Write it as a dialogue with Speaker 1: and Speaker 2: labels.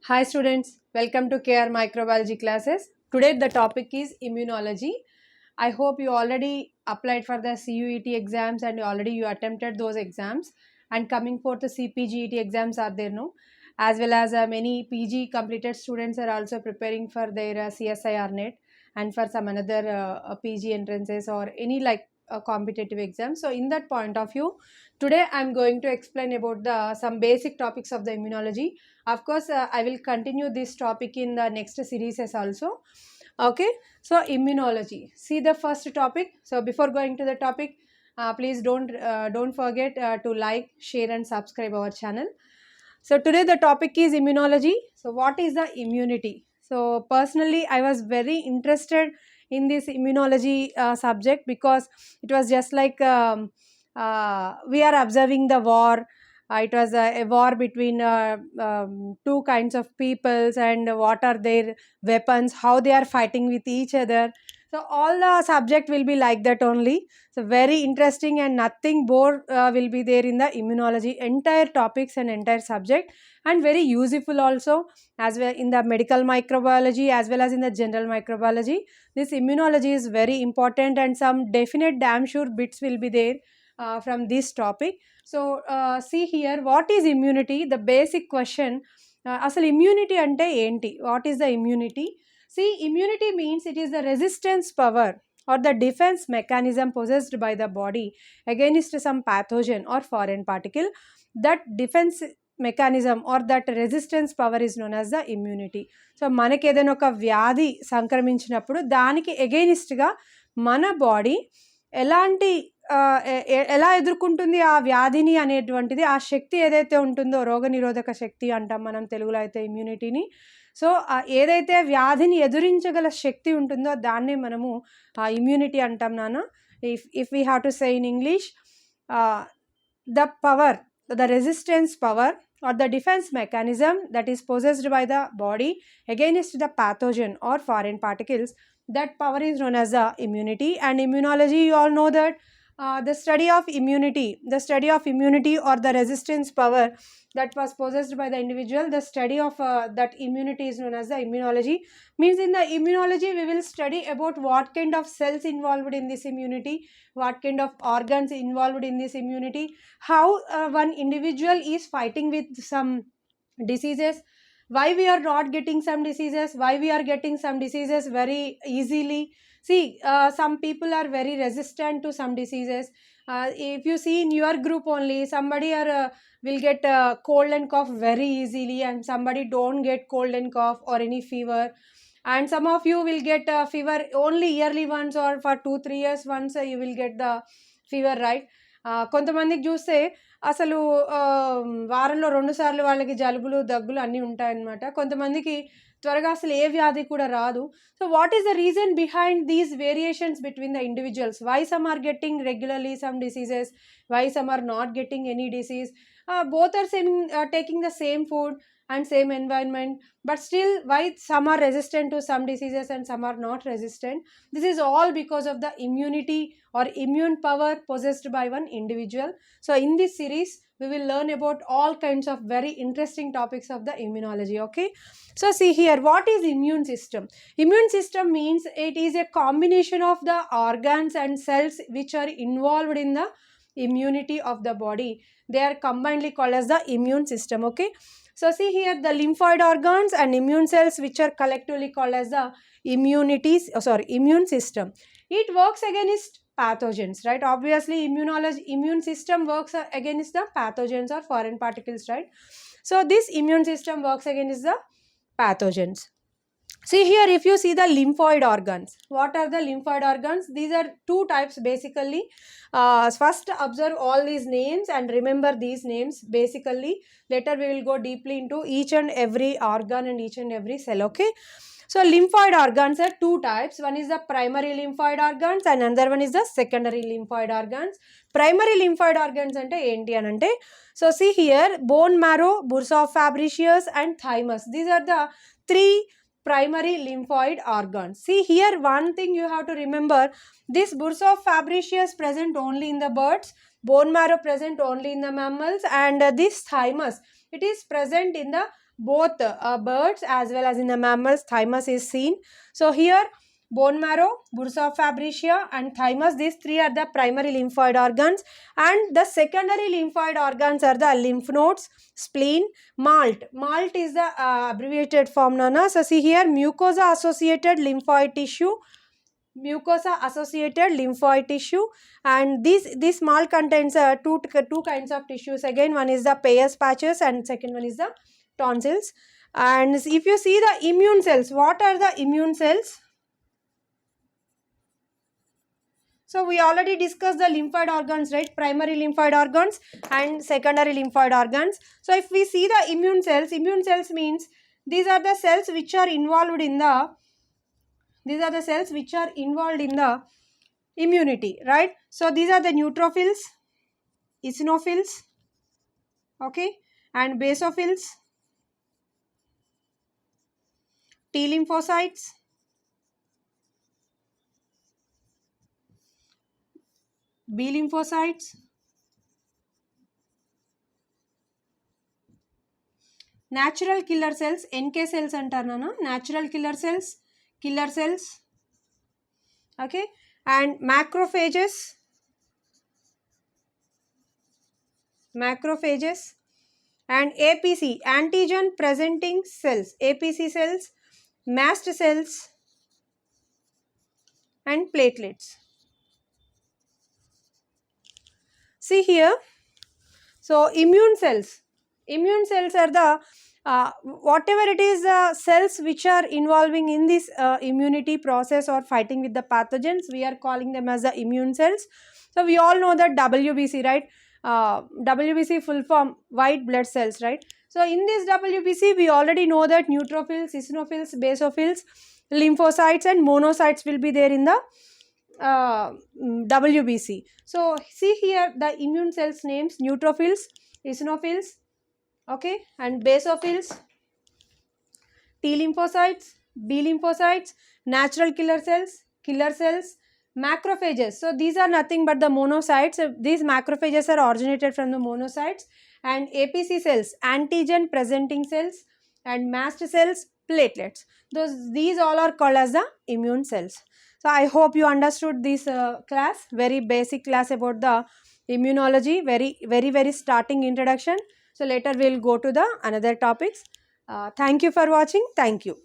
Speaker 1: Hi students, welcome to KR Microbiology classes. Today the topic is immunology. I hope you already applied for the CUET exams and already you attempted those exams, and coming for the CPGET exams are there no, as well as many PG completed students are also preparing for their CSIR net and for some another PG entrances or any like competitive exam. So in that point of view, today I am going to explain about the some basic topics of the immunology. Of course, I will continue this topic in the next series as also. Okay, so immunology. See the first topic. So before going to the topic, please don't forget to like, share, and subscribe our channel. So today the topic is immunology. So what is the immunity? So personally, I was very interested in this immunology subject because it was just like we are observing the war. It was a war between two kinds of peoples, and what are their weapons, how they are fighting with each other. So all the subject will be like that only. So very interesting, and nothing bore will be there in the immunology entire topics and entire subject, and very useful also as well in the medical microbiology as well as in the general microbiology. This immunology is very important, and some definite damn sure bits will be there from this topic. So see here, what is immunity? The basic question. అసలు immunity అంటే ఏంటి? What is the immunity? See, immunity means it is the resistance power or the defense mechanism possessed by the body against some pathogen or foreign particle. That defense mechanism or that resistance power is known as the immunity. So మనకి ఏదైనా ఒక వ్యాధి సంక్రమించినప్పుడు దానికి ఎగెయినిస్ట్గా మన body ఎలాంటి ఎలా ఎదుర్కొంటుంది ఆ వ్యాధిని అనేటువంటిది, ఆ శక్తి ఏదైతే ఉంటుందో, రోగనిరోధక శక్తి అంటాం మనం తెలుగులో అయితే ఇమ్యూనిటీని. సో ఏదైతే వ్యాధిని ఎదురించగల శక్తి ఉంటుందో దాన్నే మనము ఇమ్యూనిటీ అంటాం నాన్న. If we have to say in English, the power, the resistance power or the defense mechanism that is possessed by the body against the pathogen or foreign particles, that power is known as the immunity. And immunology, you all know that the study of immunity or the resistance power that was possessed by the individual, the study of that immunity is known as the immunology. Means in the immunology we will study about what kind of cells involved in this immunity, what kind of organs involved in this immunity, how one individual is fighting with some diseases, why we are not getting some diseases, why we are getting some diseases very easily. See, some people are very resistant to some diseases. If you see in your group only, somebody will get cold and cough very easily, and somebody don't get cold and cough or any fever, and some of you will get fever only yearly once or for 2-3 years once you will get the fever, right? కొంతమందికి చూస్తే అసలు వారంలో 2 సార్లు వాళ్ళకి జలుబులు దగ్గులు అన్నీ ఉంటాయన్నమాట. కొంతమందికి త్వరగా అసలు ఏ వ్యాధి కూడా రాదు. So what is the reason behind these variations between the individuals? Why some are getting regularly some diseases, why some are not getting any disease? Both are taking the same food and same environment, but still why some are resistant to some diseases and some are not resistant? This is all because of the immunity or immune power possessed by one individual. So in this series we will learn about all kinds of very interesting topics of the immunology. Okay, so see here, what is immune system? Immune system means it is a combination of the organs and cells which are involved in the immunity of the body. They are combinedly called as the immune system. Okay, so see here, the lymphoid organs and immune cells which are collectively called as the immune system. It works against pathogens, right? Obviously immune system works against the pathogens or foreign particles, right? So this immune system works against the pathogens. See here, if you see the lymphoid organs, what are the lymphoid organs? These are two types basically. First observe all these names and remember these names basically. Later we will go deeply into each and every organ and each and every cell. Okay, so lymphoid organs are two types. One is the primary lymphoid organs and another one is the secondary lymphoid organs. Primary lymphoid organs ante enti anante, so see here, bone marrow, bursa of Fabricius and thymus. These are the three primary lymphoid organs. See here, one thing you have to remember, this bursa of Fabricius present only in the birds, bone marrow present only in the mammals, and this thymus, it is present in the both birds as well as in the mammals, thymus is seen. So here bone marrow, bursa fabricia and thymus, these three are the primary lymphoid organs, and the secondary lymphoid organs are the lymph nodes, spleen, MALT. MALT is the abbreviated form, Nana. So see here, mucosa associated lymphoid tissue, mucosa associated lymphoid tissue, and this MALT contains two kinds of tissues. Again, one is the Peyer's patches and second one is the tonsils. And if you see the immune cells, what are the immune cells? So we already discussed the lymphoid organs, right? Primary lymphoid organs and secondary lymphoid organs. So if we see the immune cells means these are the cells which are involved in the immunity, right? So these are the neutrophils, eosinophils, okay, and basophils, T lymphocytes, B lymphocytes, natural killer cells, NK cells antarnana, natural killer cells, okay, and macrophages, and APC, antigen presenting cells, APC cells, mast cells and platelets. See here, so immune cells are the whatever it is cells which are involving in this immunity process or fighting with the pathogens, we are calling them as the immune cells. So we all know that WBC, right? WBC full form white blood cells, right? So in this WBC we already know that neutrophils, eosinophils, basophils, lymphocytes and monocytes will be there in the WBC. So see here the immune cells names: neutrophils, eosinophils, okay, and basophils, T lymphocytes, B lymphocytes, natural killer cells, macrophages. So these are nothing but the monocytes. These macrophages are originated from the monocytes, and APC cells, antigen presenting cells, and mast cells, platelets. These all are called as the immune cells. So I hope you understood this class, very basic class about the immunology, very starting introduction. So later we will go to the another topics. Thank you for watching. Thank you.